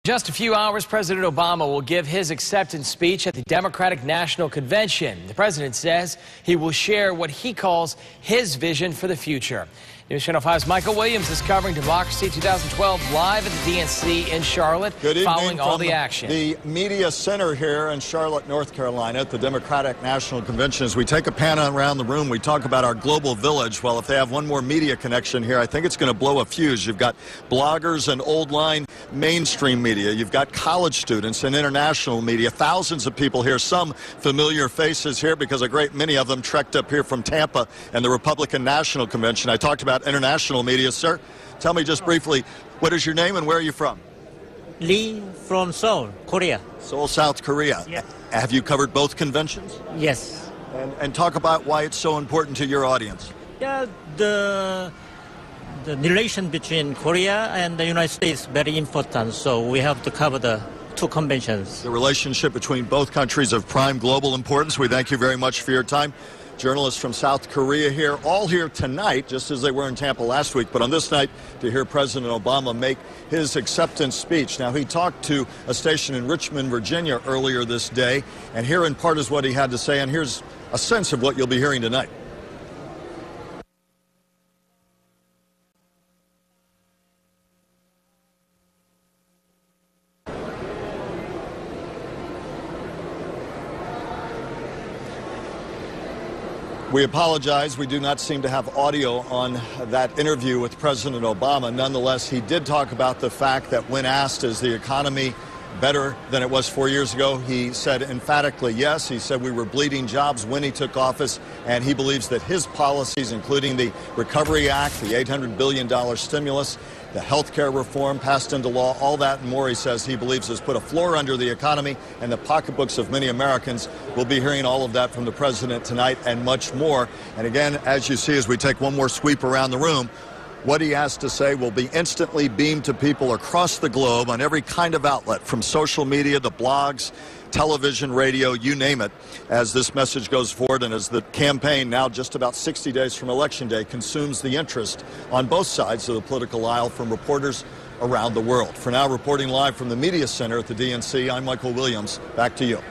Just a few hours, President Obama will give his acceptance speech at the Democratic National Convention. The president says he will share what he calls his vision for the future. News Channel 5's Michael Williams is covering Democracy 2012 live at the DNC in Charlotte, following all the action. The media center here in Charlotte, North Carolina, at the Democratic National Convention. As we take a pan around the room, we talk about our global village. Well, if they have one more media connection here, I think it's going to blow a fuse. You've got bloggers and old-line mainstream media. You've got college students and international media. Thousands of people here, some familiar faces here because a great many of them trekked up here from Tampa and the Republican National Convention. I talked about international media. Sir, tell me just briefly, what is your name and where are you from? Lee from Seoul, Korea. Seoul, South Korea. Yes. Have you covered both conventions? Yes. And talk about why it's so important to your audience. Yeah, the relation between Korea and the United States is very important, so we have to cover the two conventions. The relationship between both countries of prime global importance. We thank you very much for your time. Journalists from South Korea here, all here tonight, just as they were in Tampa last week, but on this night to hear President Obama make his acceptance speech. Now, he talked to a station in Richmond, Virginia earlier this day, and here in part is what he had to say, and here's a sense of what you'll be hearing tonight. We apologize. We do not seem to have audio on that interview with President Obama. Nonetheless, he did talk about the fact that when asked, is the economy better than it was 4 years ago, he said emphatically yes. He said we were bleeding jobs when he took office, and he believes that his policies, including the Recovery Act, the $800 billion stimulus, the health care reform passed into law, all that and more, he says he believes has put a floor under the economy and the pocketbooks of many Americans. We'll be hearing all of that from the president tonight and much more. And again, as you see, as we take one more sweep around the room, what he has to say will be instantly beamed to people across the globe on every kind of outlet, from social media to blogs, television, radio, you name it, as this message goes forward and as the campaign, now just about 60 days from Election Day, consumes the interest on both sides of the political aisle from reporters around the world. For now, reporting live from the Media Center at the DNC, I'm Michael Williams. Back to you.